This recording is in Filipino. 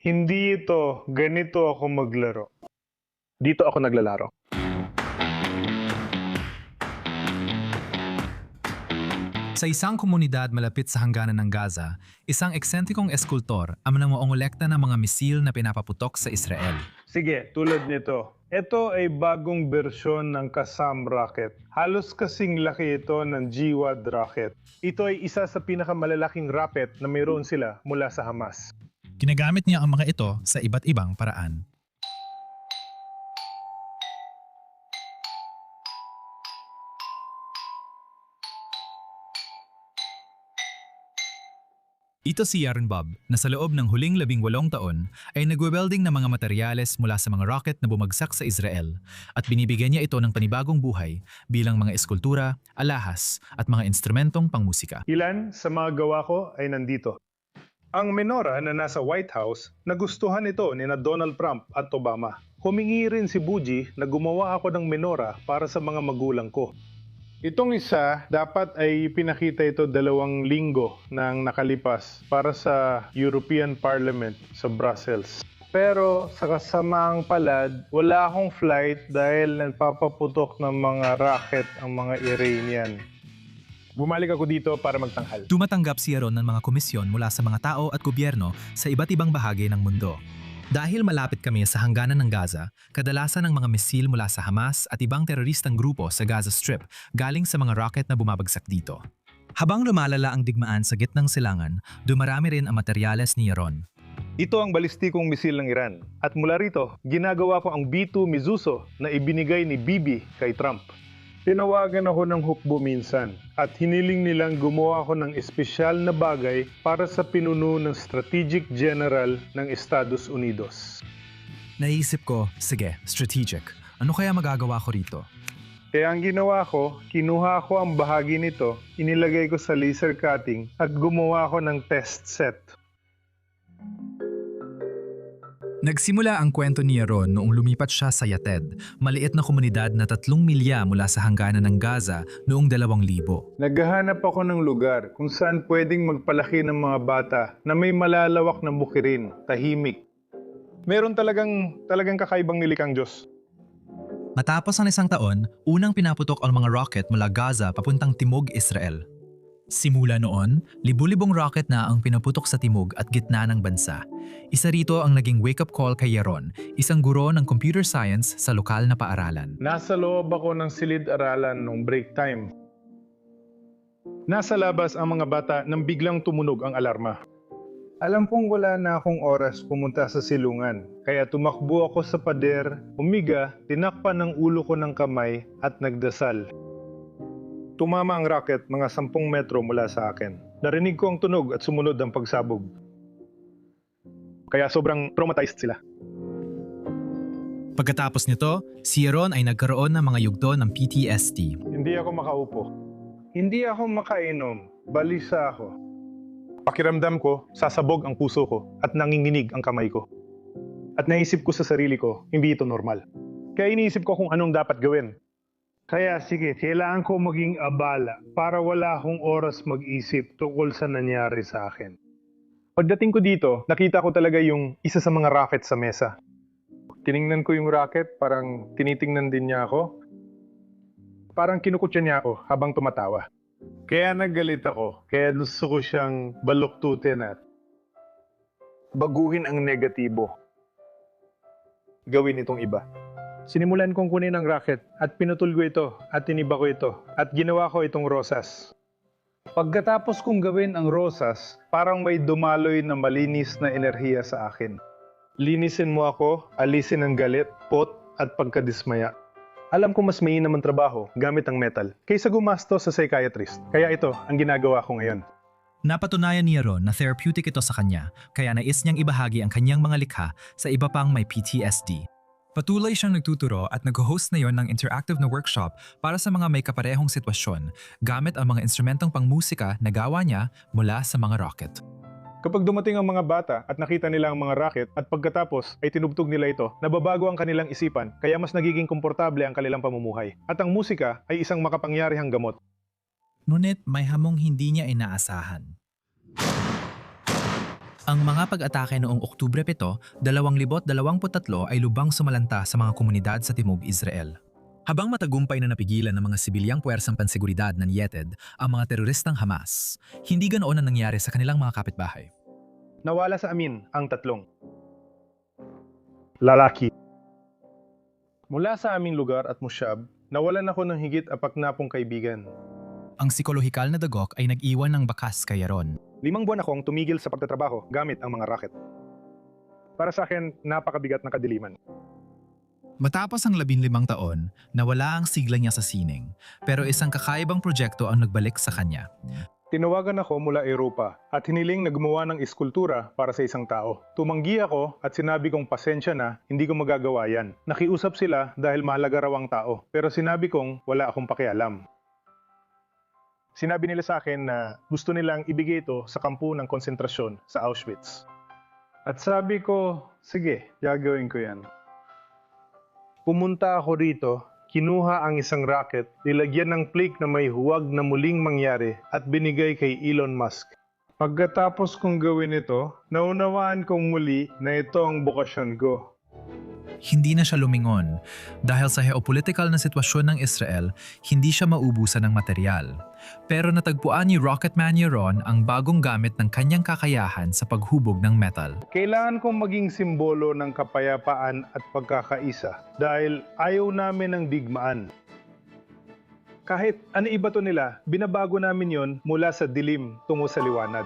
Hindi ito, ganito ako maglaro. Dito ako naglalaro. Sa isang komunidad malapit sa hangganan ng Gaza, isang eksentrikong eskultor ang nangongolekta ng mga misil na pinapaputok sa Israel. Sige, tulad nito. Ito ay bagong bersyon ng Qassam rocket. Halos kasing laki ito ng Jihad rocket. Ito ay isa sa pinakamalalaking rocket na mayroon sila mula sa Hamas. Ginagamit niya ang mga ito sa iba't ibang paraan. Ito si Yaron Bob na sa loob ng huling 18 taon ay nagwe-welding ng mga materyales mula sa mga rocket na bumagsak sa Israel at binibigyan niya ito ng panibagong buhay bilang mga eskultura, alahas at mga instrumentong pangmusika. Ilan sa mga gawa ko ay nandito. Ang menorah na nasa White House, nagustuhan ito ni na Donald Trump at Obama. Humingi rin si Buji na gumawa ako ng menorah para sa mga magulang ko. Itong isa, dapat ay pinakita ito 2 linggo nang nakalipas para sa European Parliament sa Brussels. Pero sa kasamaang palad, wala akong flight dahil nagpapaputok ng mga rocket ang mga Iranian. Bumalik ako dito para magtanghal. Tumatanggap si Yaron ng mga komisyon mula sa mga tao at gobyerno sa iba't ibang bahagi ng mundo. Dahil malapit kami sa hangganan ng Gaza, kadalasan ng mga misil mula sa Hamas at ibang teroristang grupo sa Gaza Strip galing sa mga rocket na bumabagsak dito. Habang lumalala ang digmaan sa gitnang silangan, dumarami rin ang materyales ni Yaron. Ito ang balistikong misil ng Iran. At mula rito, ginagawa ko ang B-2 Mizuso na ibinigay ni Bibi kay Trump. Tinawagan ako ng hukbo minsan at hiniling nilang gumawa ako ng espesyal na bagay para sa pinuno ng Strategic General ng Estados Unidos. Naisip ko, sige, strategic. Ano kaya magagawa ko rito? Kaya ang ginawa ko, kinuha ko ang bahagi nito, inilagay ko sa laser cutting at gumawa ako ng test set. Nagsimula ang kwento ni Yaron noong lumipat siya sa Yated, maliit na komunidad na 3 milya mula sa hangganan ng Gaza noong 2000. Naghahanap ako ng lugar kung saan pwedeng magpalaki ng mga bata na may malalawak na bukirin, tahimik. Meron talagang kakaibang nilikang Diyos. Matapos ang 1 taon, unang pinaputok ang mga rocket mula Gaza papuntang Timog, Israel. Simula noon, libu-libong rocket na ang pinaputok sa timog at gitna ng bansa. Isa rito ang naging wake-up call kay Yaron, isang guro ng computer science sa lokal na paaralan. Nasa loob ako ng silid-aralan nung break time. Nasa labas ang mga bata nang biglang tumunog ang alarma. Alam kong wala na akong oras pumunta sa silungan, kaya tumakbo ako sa pader, umiga, tinakpan ng ulo ko ng kamay at nagdasal. Tumama ang rocket mga 10 metro mula sa akin. Narinig ko ang tunog at sumunod ang pagsabog. Kaya sobrang traumatized sila. Pagkatapos nito, si Yaron ay nagkaroon ng mga yugto ng PTSD. Hindi ako makaupo. Hindi ako makainom. Balisa ako. Pakiramdam ko, sasabog ang puso ko at nanginginig ang kamay ko. At naisip ko sa sarili ko, hindi ito normal. Kaya iniisip ko kung anong dapat gawin. Kaya sige, kailangan ko maging abala para wala akong oras mag-isip tungkol sa nangyari sa akin. Pagdating ko dito, nakita ko talaga yung isa sa mga rocket sa mesa. Tiningnan ko yung rocket, parang tinitingnan din niya ako. Parang kinukutya niya ako habang tumatawa. Kaya naggalit ako, kaya gusto ko siyang baluktutin at baguhin ang negatibo. Gawin itong iba. Sinimulan kong kunin ang rocket at pinutol ko ito at tiniba ko ito at ginawa ko itong rosas. Pagkatapos kong gawin ang rosas, parang may dumaloy na malinis na enerhiya sa akin. Linisin mo ako, alisin ang galit, pot at pagkadismaya. Alam ko mas mainam ang trabaho gamit ang metal kaysa gumasto sa psychiatrist. Kaya ito ang ginagawa ko ngayon. Napatunayan ni Yaron na therapeutic ito sa kanya, kaya nais niyang ibahagi ang kanyang mga likha sa iba pang may PTSD. Patuloy siyang nagtuturo at nag-host na yon ng interactive na workshop para sa mga may kaparehong sitwasyon gamit ang mga instrumentong pangmusika na gawa niya mula sa mga rocket. Kapag dumating ang mga bata at nakita nila ang mga rocket at pagkatapos ay tinugtog nila ito, nababago ang kanilang isipan kaya mas nagiging komportable ang kanilang pamumuhay. At ang musika ay isang makapangyarihang gamot. Ngunit may hamong hindi niya inaasahan. Ang mga pag-atake noong Oktubre 7, 2023 ay lubang sumalanta sa mga komunidad sa Timog Israel. Habang matagumpay na napigilan ng mga sibilyang puwersang panseguridad ng Yeted ang mga teroristang Hamas, hindi ganoon ang nangyari sa kanilang mga kapitbahay. Nawala sa amin ang tatlong lalaki. Mula sa aming lugar at Mushab, nawalan ako ng higit 40 kaibigan. Ang psikolohikal na dagok ay nag-iwan ng bakas kay Yaron. 5 buwan akong tumigil sa pagtatrabaho gamit ang mga racket. Para sa akin, napakabigat na kadiliman. Matapos ang 15 taon, nawala ang sigla niya sa sining, pero isang kakaibang proyekto ang nagbalik sa kanya. Tinawagan ako mula Europa at hiniling na gumawa ng iskultura para sa isang tao. Tumanggi ako at sinabi kong pasensya na, hindi ko magagawa yan. Nakiusap sila dahil mahalaga raw ang tao, pero sinabi kong wala akong pakialam. Sinabi nila sa akin na gusto nilang ibigay ito sa kampo ng konsentrasyon sa Auschwitz. At sabi ko, sige, gagawin ko yan. Pumunta ako rito, kinuha ang isang rocket, nilagyan ng plate na may huwag na muling mangyari at binigay kay Elon Musk. Pagkatapos kong gawin ito, naunawaan kong muli na ito ang bokasyon ko. Hindi na siya lumingon dahil sa geopolitical na sitwasyon ng Israel, hindi siya maubusan ng material. Pero natagpuan ni Rocketman Yaron ang bagong gamit ng kanyang kakayahan sa paghubog ng metal. Kailangan kong maging simbolo ng kapayapaan at pagkakaisa dahil ayaw namin ng digmaan. Kahit ano iba to nila, binabago namin yon mula sa dilim tungo sa liwanag.